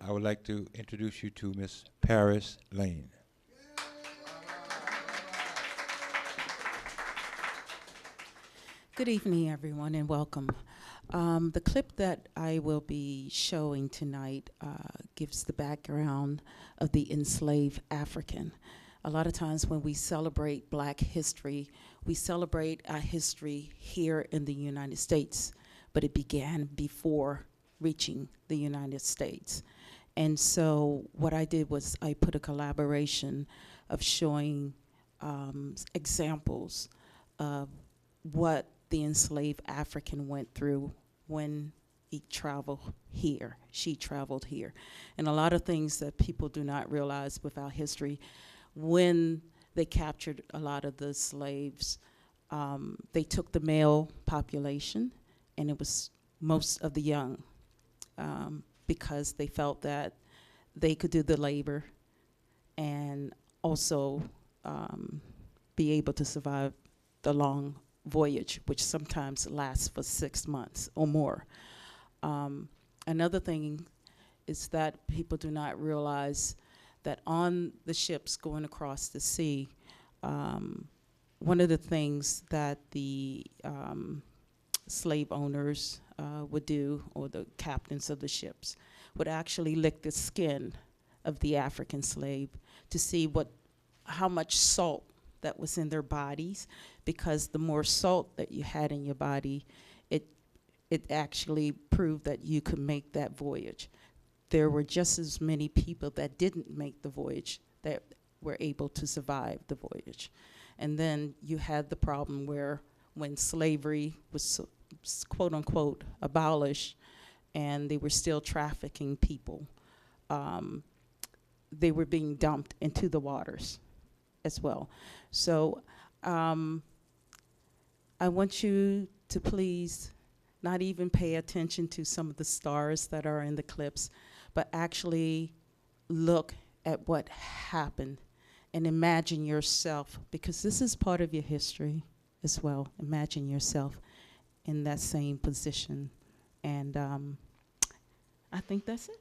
I would like to introduce you to Miss Parris Lane. Good evening, everyone, and welcome. The clip that I will be showing tonight gives the background of the enslaved African. A lot of times when we celebrate Black history, we celebrate our history here in the United States, but it began before reaching the United States. And so what I did was I put a collaboration of showing examples of what the enslaved African went through when he traveled here, she traveled here. And a lot of things that people do not realize with our history, when they captured a lot of the slaves, they took the male population, and it was most of the young, because they felt that they could do the labor and also be able to survive the long voyage, which sometimes lasts for 6 months or more. Another thing is that people do not realize that on the ships going across the sea, one of the things that the slave owners would do, or the captains of the ships, would actually lick the skin of the African slave to see how much salt that was in their bodies, because the more salt that you had in your body, it actually proved that you could make that voyage. There were just as many people that didn't make the voyage that were able to survive the voyage. And then you had the problem where when slavery was quote unquote abolished and they were still trafficking people, they were being dumped into the waters as well. So I want you to please not even pay attention to some of the stars that are in the clips, but actually look at what happened and imagine yourself, because this is part of your history as well. Imagine yourself in that same position. And I think that's it.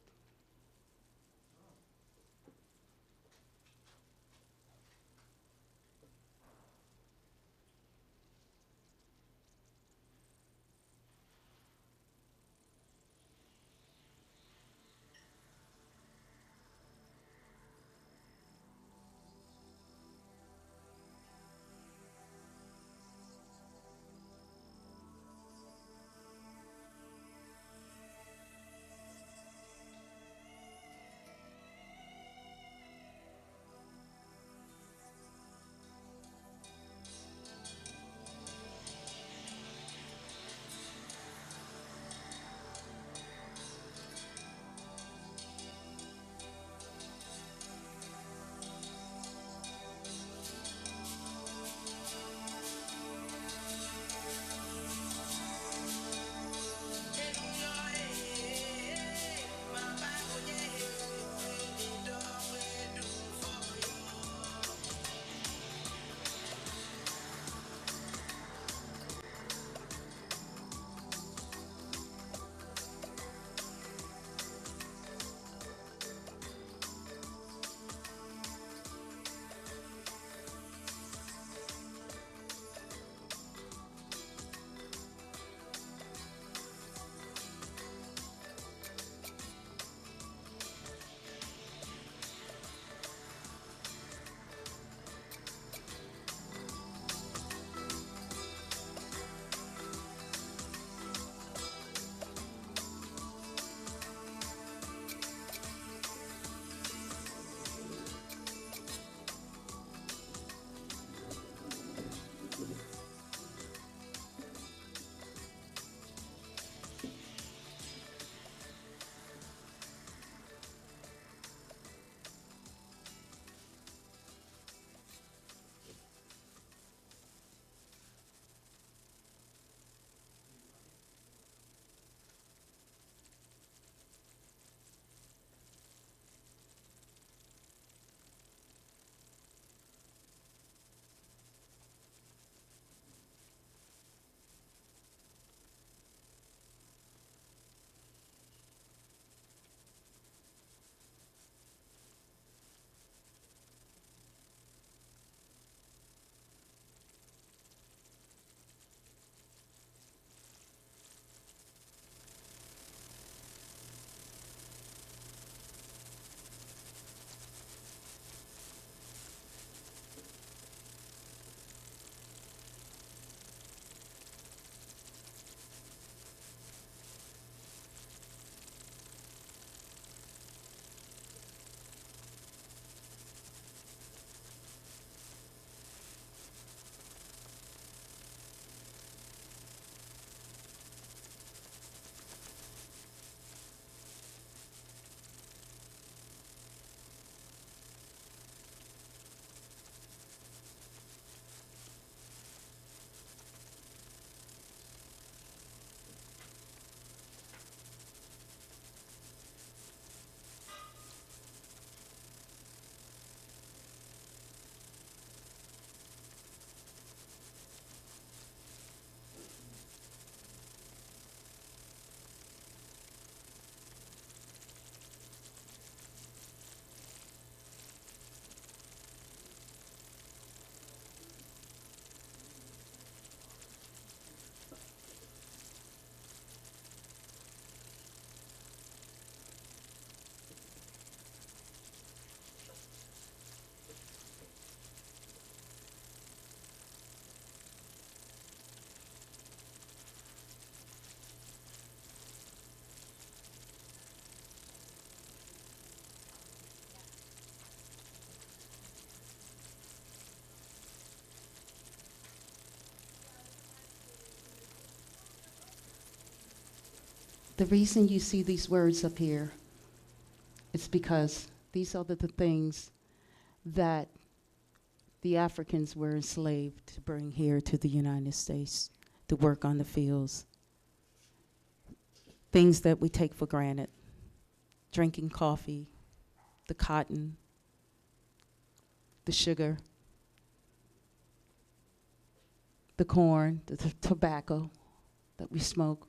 The reason you see these words up here is because these are the things that the Africans were enslaved to bring here to the United States to work on the fields. Things that we take for granted. Drinking coffee, the cotton, the sugar, the corn, the tobacco that we smoke.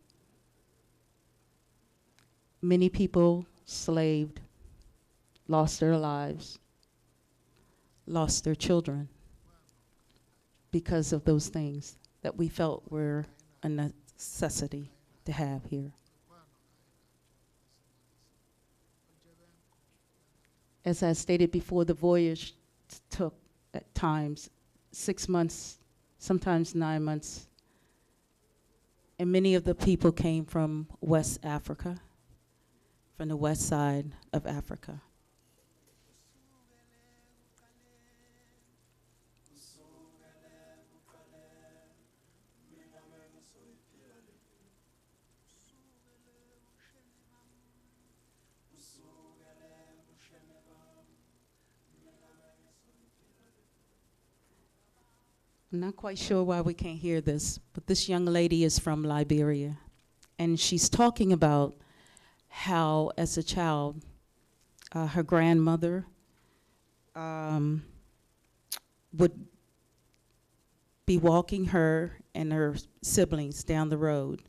Many people slaved, lost their lives, lost their children because of those things that we felt were a necessity to have here. As I stated before, the voyage took at times 6 months, sometimes 9 months. And many of the people came from West Africa, from the west side of Africa. I'm not quite sure why we can't hear this, but this young lady is from Liberia. And she's talking about how, as a child, her grandmother would be walking her and her siblings down the road.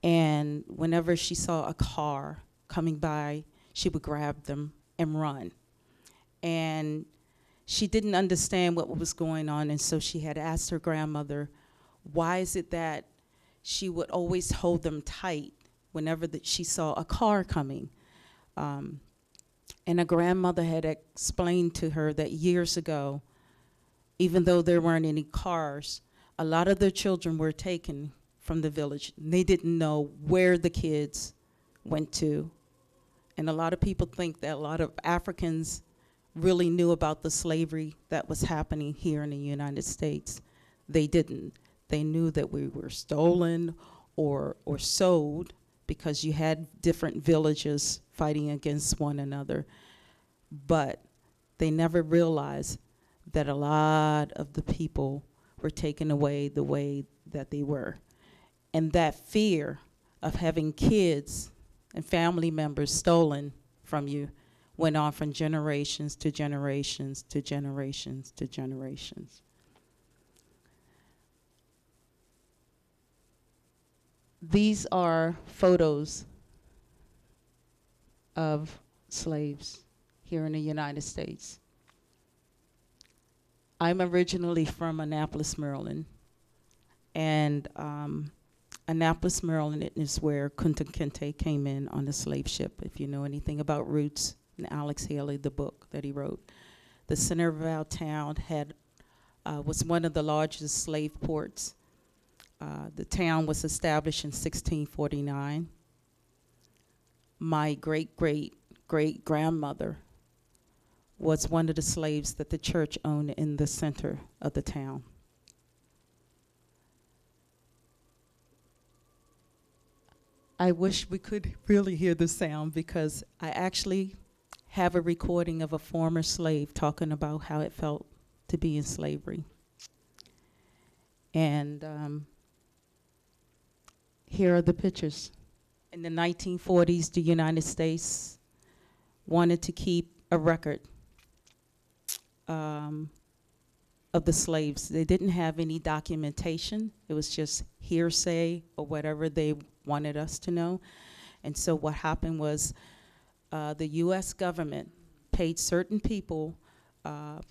And whenever she saw a car coming by, she would grab them and run. And she didn't understand what was going on, and so she had asked her grandmother, why is it that she would always hold them tight whenever she saw a car coming? And her grandmother had explained to her that years ago, even though there weren't any cars, a lot of their children were taken from the village. They didn't know where the kids went to. And a lot of people think that a lot of Africans really knew about the slavery that was happening here in the United States. They didn't. They knew that we were stolen or sold because you had different villages fighting against one another. But they never realized that a lot of the people were taken away the way that they were. And that fear of having kids and family members stolen from you went on from generations to generations to generations to generations. These are photos of slaves here in the United States. I'm originally from Annapolis, Maryland, and Annapolis, Maryland is where Kunta Kinte came in on the slave ship, if you know anything about Roots and Alex Haley, the book that he wrote. The center of our town was one of the largest slave ports. The town was established in 1649. My great-great-great-grandmother was one of the slaves that the church owned in the center of the town. I wish we could really hear the sound, because I actually have a recording of a former slave talking about how it felt to be in slavery. And here are the pictures. In the 1940s, the United States wanted to keep a record of the slaves. They didn't have any documentation. It was just hearsay or whatever they wanted us to know. And so what happened was the U.S. government paid certain people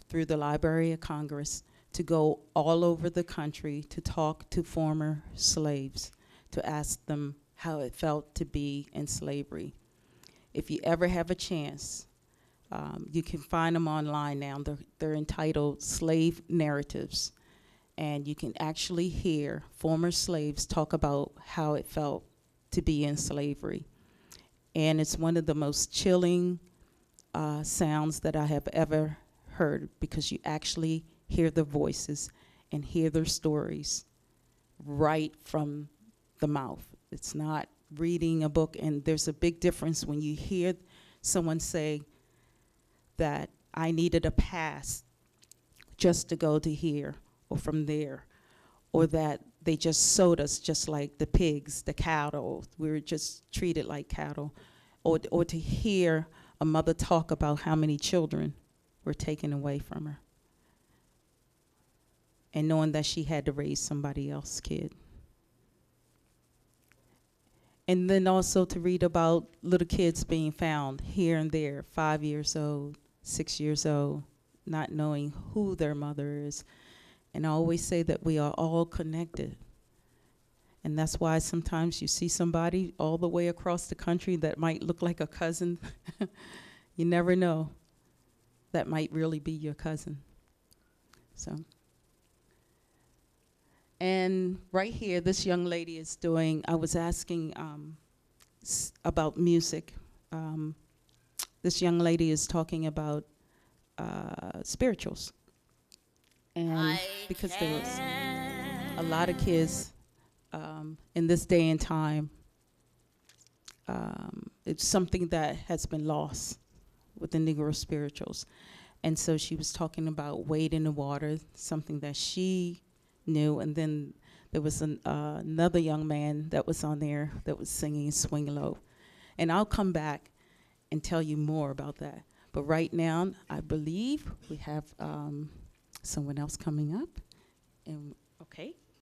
through the Library of Congress to go all over the country to talk to former slaves, to ask them how it felt to be in slavery. If you ever have a chance, you can find them online now. They're entitled Slave Narratives. And you can actually hear former slaves talk about how it felt to be in slavery. And it's one of the most chilling sounds that I have ever heard, because you actually hear their voices and hear their stories right from the mouth. It's not reading a book, and there's a big difference when you hear someone say that I needed a pass just to go to here or from there, or that they just sold us just like the pigs, the cattle. We were just treated like cattle. Or to hear a mother talk about how many children were taken away from her, and knowing that she had to raise somebody else's kid. And then also to read about little kids being found here and there, 5 years old, 6 years old, not knowing who their mother is. And I always say that we are all connected. And that's why sometimes you see somebody all the way across the country that might look like a cousin. You never know. That might really be your cousin. So. And right here, this young lady is doing, I was asking about music. This young lady is talking about spirituals. And because there was a lot of kids in this day and time, it's something that has been lost with the Negro spirituals. And so she was talking about Wade in the Water, something that she knew. And then there was another young man that was on there that was singing Swing Low. And I'll come back and tell you more about that. But right now, I believe we have someone else coming up. And okay.